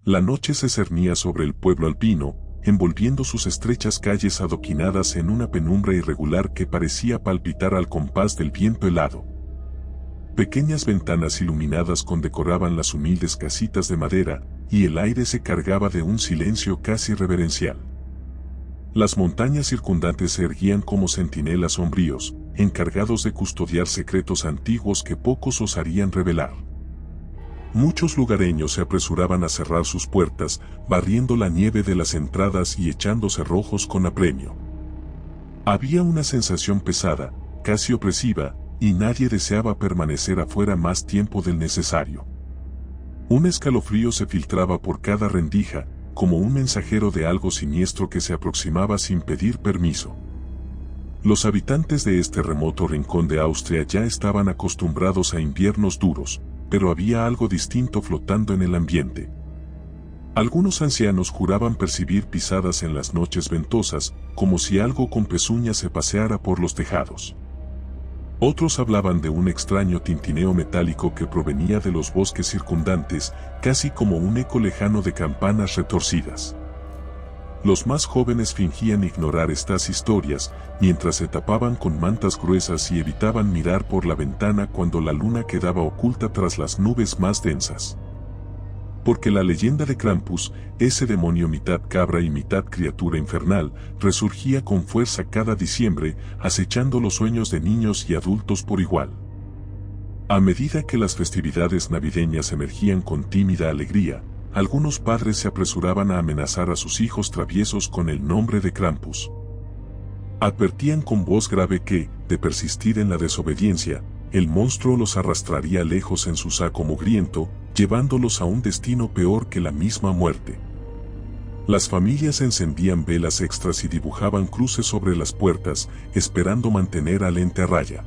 La noche se cernía sobre el pueblo alpino, envolviendo sus estrechas calles adoquinadas en una penumbra irregular que parecía palpitar al compás del viento helado. Pequeñas ventanas iluminadas condecoraban las humildes casitas de madera, y el aire se cargaba de un silencio casi reverencial. Las montañas circundantes se erguían como centinelas sombríos, encargados de custodiar secretos antiguos que pocos osarían revelar. Muchos lugareños se apresuraban a cerrar sus puertas, barriendo la nieve de las entradas y echando cerrojos con apremio. Había una sensación pesada, casi opresiva, y nadie deseaba permanecer afuera más tiempo del necesario. Un escalofrío se filtraba por cada rendija, como un mensajero de algo siniestro que se aproximaba sin pedir permiso. Los habitantes de este remoto rincón de Austria ya estaban acostumbrados a inviernos duros, pero había algo distinto flotando en el ambiente. Algunos ancianos juraban percibir pisadas en las noches ventosas, como si algo con pezuñas se paseara por los tejados. Otros hablaban de un extraño tintineo metálico que provenía de los bosques circundantes, casi como un eco lejano de campanas retorcidas. Los más jóvenes fingían ignorar estas historias, mientras se tapaban con mantas gruesas y evitaban mirar por la ventana cuando la luna quedaba oculta tras las nubes más densas. Porque la leyenda de Krampus, ese demonio mitad cabra y mitad criatura infernal, resurgía con fuerza cada diciembre, acechando los sueños de niños y adultos por igual. A medida que las festividades navideñas emergían con tímida alegría, algunos padres se apresuraban a amenazar a sus hijos traviesos con el nombre de Krampus. Advertían con voz grave que, de persistir en la desobediencia, el monstruo los arrastraría lejos en su saco mugriento, llevándolos a un destino peor que la misma muerte. Las familias encendían velas extras y dibujaban cruces sobre las puertas, esperando mantener al ente a raya.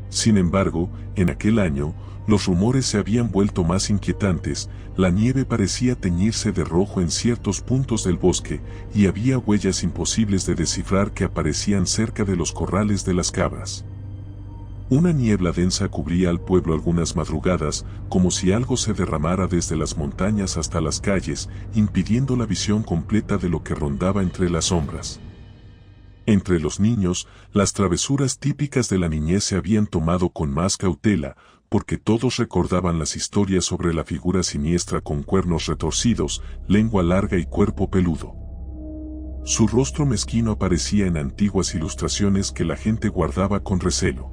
Sin embargo, en aquel año, los rumores se habían vuelto más inquietantes, la nieve parecía teñirse de rojo en ciertos puntos del bosque, y había huellas imposibles de descifrar que aparecían cerca de los corrales de las cabras. Una niebla densa cubría al pueblo algunas madrugadas, como si algo se derramara desde las montañas hasta las calles, impidiendo la visión completa de lo que rondaba entre las sombras. Entre los niños, las travesuras típicas de la niñez se habían tomado con más cautela, porque todos recordaban las historias sobre la figura siniestra con cuernos retorcidos, lengua larga y cuerpo peludo. Su rostro mezquino aparecía en antiguas ilustraciones que la gente guardaba con recelo.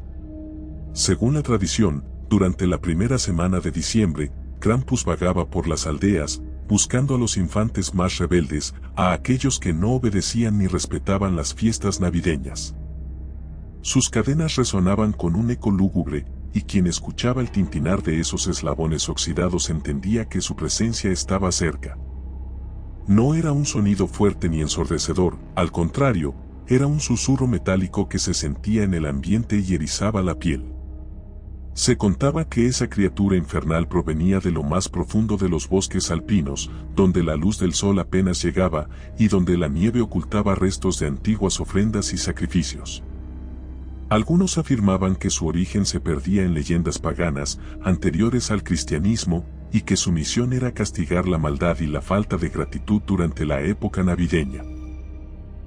Según la tradición, durante la primera semana de diciembre, Krampus vagaba por las aldeas, buscando a los infantes más rebeldes, a aquellos que no obedecían ni respetaban las fiestas navideñas. Sus cadenas resonaban con un eco lúgubre, y quien escuchaba el tintinar de esos eslabones oxidados entendía que su presencia estaba cerca. No era un sonido fuerte ni ensordecedor, al contrario, era un susurro metálico que se sentía en el ambiente y erizaba la piel. Se contaba que esa criatura infernal provenía de lo más profundo de los bosques alpinos, donde la luz del sol apenas llegaba, y donde la nieve ocultaba restos de antiguas ofrendas y sacrificios. Algunos afirmaban que su origen se perdía en leyendas paganas, anteriores al cristianismo, y que su misión era castigar la maldad y la falta de gratitud durante la época navideña.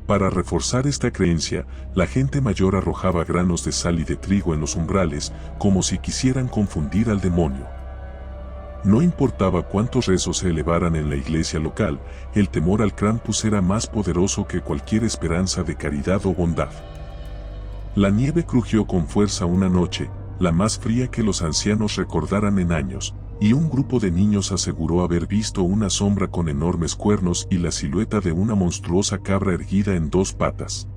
Para reforzar esta creencia, la gente mayor arrojaba granos de sal y de trigo en los umbrales, como si quisieran confundir al demonio. No importaba cuántos rezos se elevaran en la iglesia local, el temor al Krampus era más poderoso que cualquier esperanza de caridad o bondad. La nieve crujió con fuerza una noche, la más fría que los ancianos recordaran en años, y un grupo de niños aseguró haber visto una sombra con enormes cuernos y la silueta de una monstruosa cabra erguida en dos patas.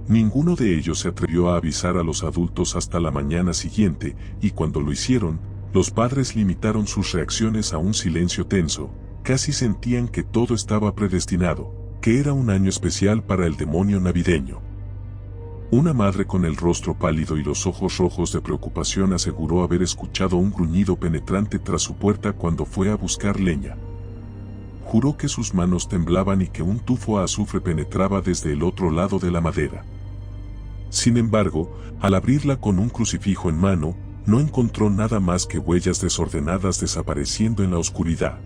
Ninguno de ellos se atrevió a avisar a los adultos hasta la mañana siguiente, y cuando lo hicieron, los padres limitaron sus reacciones a un silencio tenso, casi sentían que todo estaba predestinado, que era un año especial para el demonio navideño. Una madre con el rostro pálido y los ojos rojos de preocupación aseguró haber escuchado un gruñido penetrante tras su puerta cuando fue a buscar leña. Juró que sus manos temblaban y que un tufo a azufre penetraba desde el otro lado de la madera. Sin embargo, al abrirla con un crucifijo en mano, no encontró nada más que huellas desordenadas desapareciendo en la oscuridad.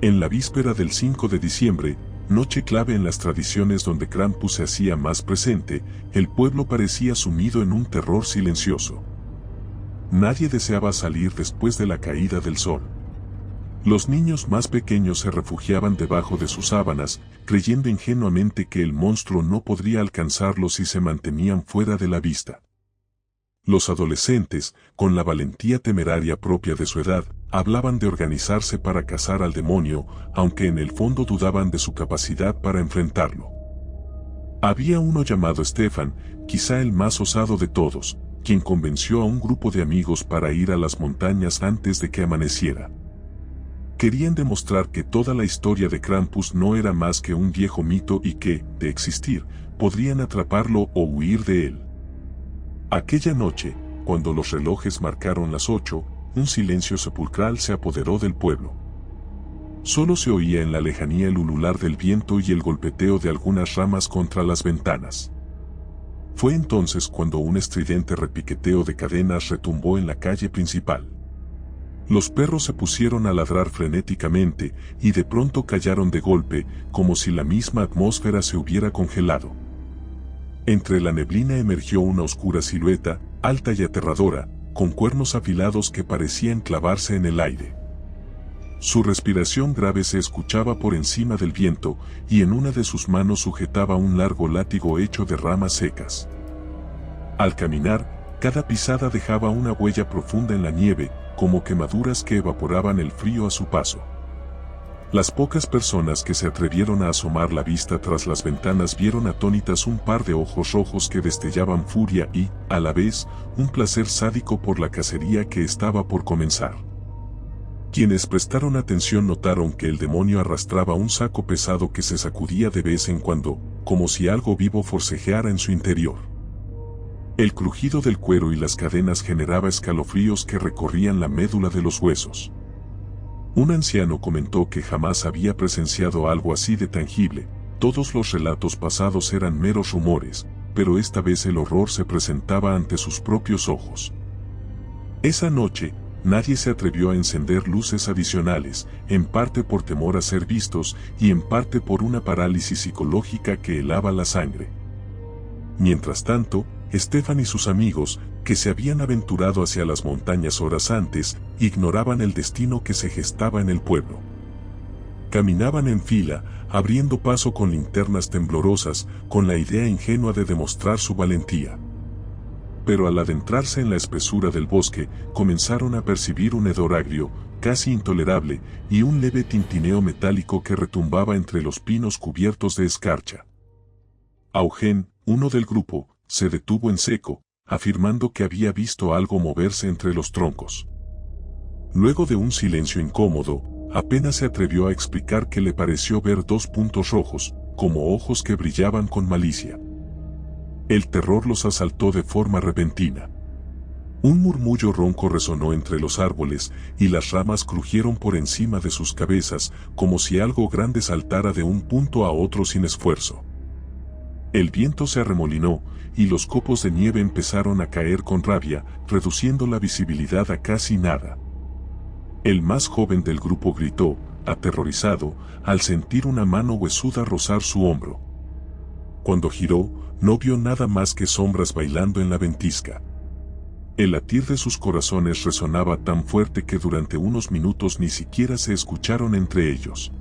En la víspera del 5 de diciembre, noche clave en las tradiciones donde Krampus se hacía más presente, el pueblo parecía sumido en un terror silencioso. Nadie deseaba salir después de la caída del sol. Los niños más pequeños se refugiaban debajo de sus sábanas, creyendo ingenuamente que el monstruo no podría alcanzarlos si se mantenían fuera de la vista. Los adolescentes, con la valentía temeraria propia de su edad, hablaban de organizarse para cazar al demonio, aunque en el fondo dudaban de su capacidad para enfrentarlo. Había uno llamado Stefan, quizá el más osado de todos, quien convenció a un grupo de amigos para ir a las montañas antes de que amaneciera. Querían demostrar que toda la historia de Krampus no era más que un viejo mito y que, de existir, podrían atraparlo o huir de él. Aquella noche, cuando los relojes marcaron las 8, un silencio sepulcral se apoderó del pueblo. Solo se oía en la lejanía el ulular del viento y el golpeteo de algunas ramas contra las ventanas. Fue entonces cuando un estridente repiqueteo de cadenas retumbó en la calle principal. Los perros se pusieron a ladrar frenéticamente y de pronto callaron de golpe, como si la misma atmósfera se hubiera congelado. Entre la neblina emergió una oscura silueta, alta y aterradora, con cuernos afilados que parecían clavarse en el aire. Su respiración grave se escuchaba por encima del viento, y en una de sus manos sujetaba un largo látigo hecho de ramas secas. Al caminar, cada pisada dejaba una huella profunda en la nieve, como quemaduras que evaporaban el frío a su paso. Las pocas personas que se atrevieron a asomar la vista tras las ventanas vieron atónitas un par de ojos rojos que destellaban furia y, a la vez, un placer sádico por la cacería que estaba por comenzar. Quienes prestaron atención notaron que el demonio arrastraba un saco pesado que se sacudía de vez en cuando, como si algo vivo forcejeara en su interior. El crujido del cuero y las cadenas generaba escalofríos que recorrían la médula de los huesos. Un anciano comentó que jamás había presenciado algo así de tangible. Todos los relatos pasados eran meros rumores, pero esta vez el horror se presentaba ante sus propios ojos. Esa noche, nadie se atrevió a encender luces adicionales, en parte por temor a ser vistos y en parte por una parálisis psicológica que helaba la sangre. Mientras tanto, Stefan y sus amigos, que se habían aventurado hacia las montañas horas antes, ignoraban el destino que se gestaba en el pueblo. Caminaban en fila, abriendo paso con linternas temblorosas, con la idea ingenua de demostrar su valentía. Pero al adentrarse en la espesura del bosque, comenzaron a percibir un hedor agrio, casi intolerable, y un leve tintineo metálico que retumbaba entre los pinos cubiertos de escarcha. Eugen, uno del grupo, se detuvo en seco, afirmando que había visto algo moverse entre los troncos. Luego de un silencio incómodo, apenas se atrevió a explicar que le pareció ver dos puntos rojos, como ojos que brillaban con malicia. El terror los asaltó de forma repentina. Un murmullo ronco resonó entre los árboles, y las ramas crujieron por encima de sus cabezas, como si algo grande saltara de un punto a otro sin esfuerzo. El viento se arremolinó, y los copos de nieve empezaron a caer con rabia, reduciendo la visibilidad a casi nada. El más joven del grupo gritó, aterrorizado, al sentir una mano huesuda rozar su hombro. Cuando giró, no vio nada más que sombras bailando en la ventisca. El latir de sus corazones resonaba tan fuerte que durante unos minutos ni siquiera se escucharon entre ellos.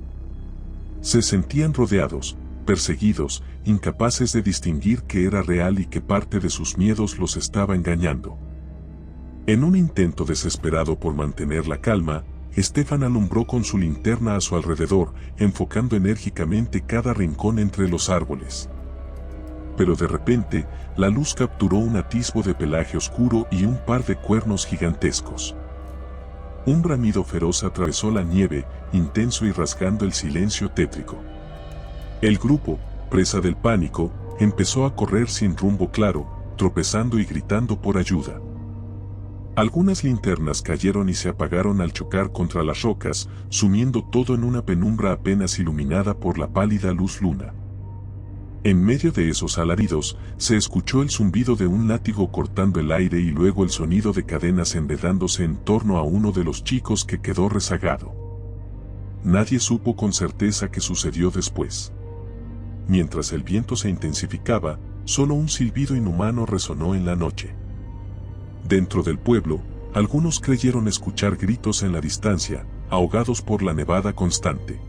Se sentían rodeados, perseguidos, incapaces de distinguir qué era real y qué parte de sus miedos los estaba engañando. En un intento desesperado por mantener la calma, Stefan alumbró con su linterna a su alrededor, enfocando enérgicamente cada rincón entre los árboles. Pero de repente, la luz capturó un atisbo de pelaje oscuro y un par de cuernos gigantescos. Un bramido feroz atravesó la nieve, intenso y rasgando el silencio tétrico. El grupo, presa del pánico, empezó a correr sin rumbo claro, tropezando y gritando por ayuda. Algunas linternas cayeron y se apagaron al chocar contra las rocas, sumiendo todo en una penumbra apenas iluminada por la pálida luz luna. En medio de esos alaridos, se escuchó el zumbido de un látigo cortando el aire y luego el sonido de cadenas enredándose en torno a uno de los chicos que quedó rezagado. nadie supo con certeza qué sucedió después. Mientras el viento se intensificaba, solo un silbido inhumano resonó en la noche. Dentro del pueblo, algunos creyeron escuchar gritos en la distancia, ahogados por la nevada constante.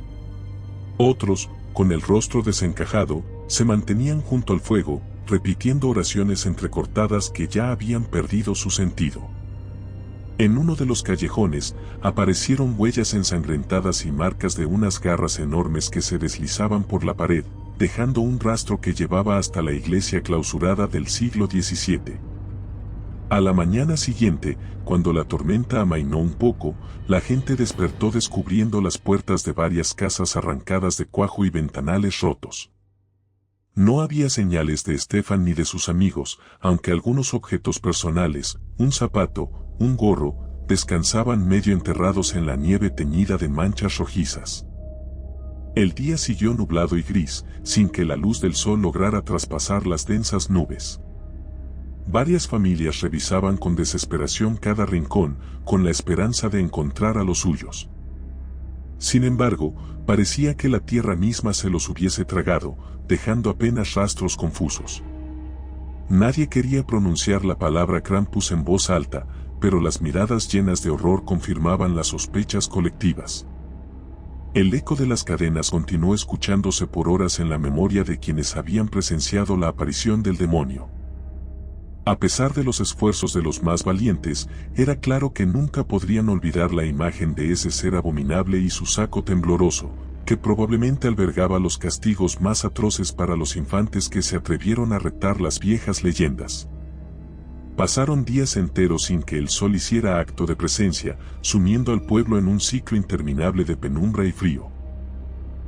Otros, con el rostro desencajado, se mantenían junto al fuego, repitiendo oraciones entrecortadas que ya habían perdido su sentido. En uno de los callejones, aparecieron huellas ensangrentadas y marcas de unas garras enormes que se deslizaban por la pared, dejando un rastro que llevaba hasta la iglesia clausurada del siglo XVII. A la mañana siguiente, cuando la tormenta amainó un poco, la gente despertó descubriendo las puertas de varias casas arrancadas de cuajo y ventanales rotos. No había señales de Stefan ni de sus amigos, aunque algunos objetos personales, un zapato, un gorro, descansaban medio enterrados en la nieve teñida de manchas rojizas. El día siguió nublado y gris, sin que la luz del sol lograra traspasar las densas nubes. Varias familias revisaban con desesperación cada rincón, con la esperanza de encontrar a los suyos. Sin embargo, parecía que la tierra misma se los hubiese tragado, dejando apenas rastros confusos. Nadie quería pronunciar la palabra Krampus en voz alta, pero las miradas llenas de horror confirmaban las sospechas colectivas. El eco de las cadenas continuó escuchándose por horas en la memoria de quienes habían presenciado la aparición del demonio. A pesar de los esfuerzos de los más valientes, era claro que nunca podrían olvidar la imagen de ese ser abominable y su saco tembloroso, que probablemente albergaba los castigos más atroces para los infantes que se atrevieron a retar las viejas leyendas. Pasaron días enteros sin que el sol hiciera acto de presencia, sumiendo al pueblo en un ciclo interminable de penumbra y frío.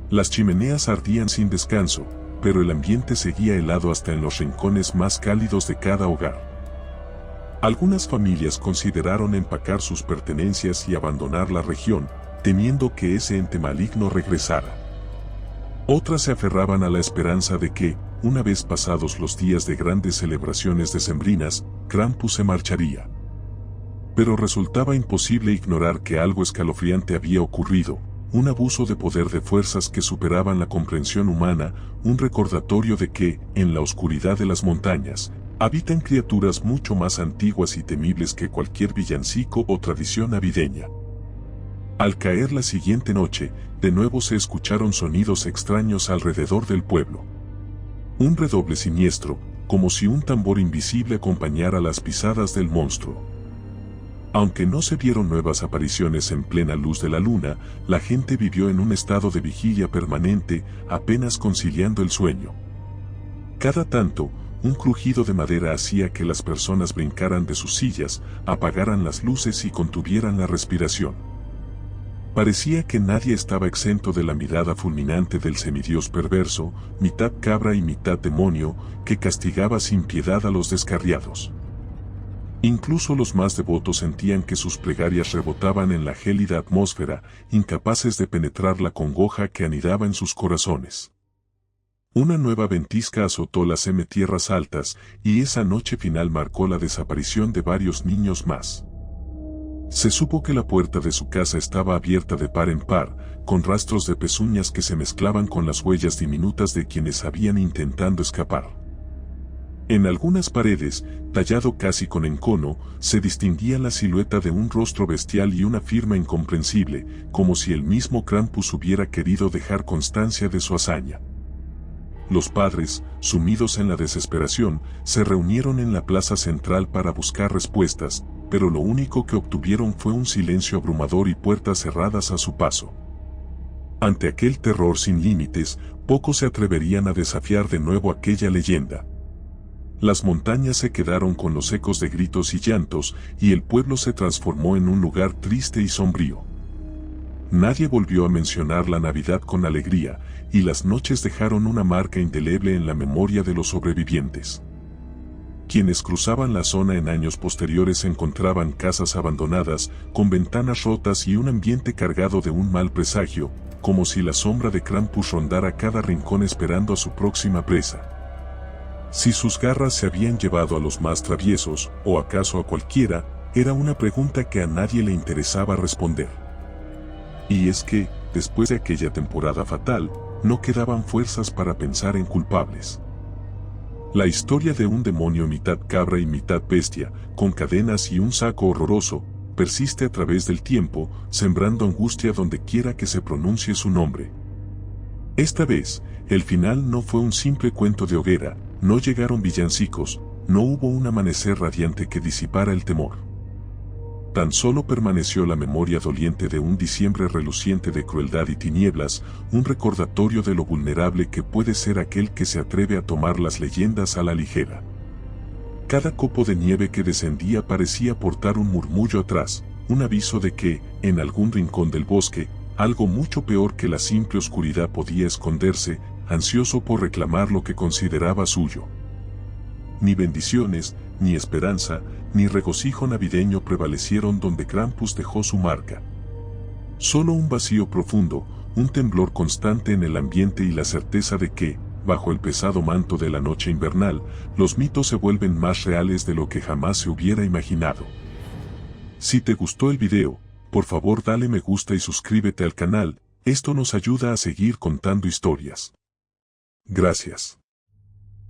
Las chimeneas ardían sin descanso, pero el ambiente seguía helado hasta en los rincones más cálidos de cada hogar. Algunas familias consideraron empacar sus pertenencias y abandonar la región, temiendo que ese ente maligno regresara. Otras se aferraban a la esperanza de que, una vez pasados los días de grandes celebraciones decembrinas, Krampus se marcharía. Pero resultaba imposible ignorar que algo escalofriante había ocurrido, un abuso de poder de fuerzas que superaban la comprensión humana, un recordatorio de que, en la oscuridad de las montañas, habitan criaturas mucho más antiguas y temibles que cualquier villancico o tradición navideña. Al caer la siguiente noche, de nuevo se escucharon sonidos extraños alrededor del pueblo. Un redoble siniestro, como si un tambor invisible acompañara las pisadas del monstruo. Aunque no se vieron nuevas apariciones en plena luz de la luna, la gente vivió en un estado de vigilia permanente, apenas conciliando el sueño. Cada tanto, un crujido de madera hacía que las personas brincaran de sus sillas, apagaran las luces y contuvieran la respiración. Parecía que nadie estaba exento de la mirada fulminante del semidios perverso, mitad cabra y mitad demonio, que castigaba sin piedad a los descarriados. Incluso los más devotos sentían que sus plegarias rebotaban en la gélida atmósfera, incapaces de penetrar la congoja que anidaba en sus corazones. Una nueva ventisca azotó las tierras altas, y esa noche final marcó la desaparición de varios niños más. Se supo que la puerta de su casa estaba abierta de par en par, con rastros de pezuñas que se mezclaban con las huellas diminutas de quienes habían intentado escapar. En algunas paredes, tallado casi con encono, se distinguía la silueta de un rostro bestial y una firma incomprensible, como si el mismo Krampus hubiera querido dejar constancia de su hazaña. Los padres, sumidos en la desesperación, se reunieron en la plaza central para buscar respuestas, pero lo único que obtuvieron fue un silencio abrumador y puertas cerradas a su paso. Ante aquel terror sin límites, pocos se atreverían a desafiar de nuevo aquella leyenda. Las montañas se quedaron con los ecos de gritos y llantos, y el pueblo se transformó en un lugar triste y sombrío. Nadie volvió a mencionar la Navidad con alegría, y las noches dejaron una marca indeleble en la memoria de los sobrevivientes. Quienes cruzaban la zona en años posteriores encontraban casas abandonadas, con ventanas rotas y un ambiente cargado de un mal presagio, como si la sombra de Krampus rondara cada rincón esperando a su próxima presa. Si sus garras se habían llevado a los más traviesos, o acaso a cualquiera, era una pregunta que a nadie le interesaba responder. Y es que, después de aquella temporada fatal, no quedaban fuerzas para pensar en culpables. La historia de un demonio mitad cabra y mitad bestia, con cadenas y un saco horroroso, persiste a través del tiempo, sembrando angustia donde quiera que se pronuncie su nombre. Esta vez, el final no fue un simple cuento de hoguera, no llegaron villancicos, no hubo un amanecer radiante que disipara el temor. Tan solo permaneció la memoria doliente de un diciembre reluciente de crueldad y tinieblas, un recordatorio de lo vulnerable que puede ser aquel que se atreve a tomar las leyendas a la ligera. Cada copo de nieve que descendía parecía portar un murmullo atrás, un aviso de que, en algún rincón del bosque, algo mucho peor que la simple oscuridad podía esconderse, ansioso por reclamar lo que consideraba suyo. Ni bendiciones, ni esperanza, ni regocijo navideño prevalecieron donde Krampus dejó su marca. Solo un vacío profundo, un temblor constante en el ambiente y la certeza de que, bajo el pesado manto de la noche invernal, los mitos se vuelven más reales de lo que jamás se hubiera imaginado. Si te gustó el video, por favor dale me gusta y suscríbete al canal, esto nos ayuda a seguir contando historias. Gracias.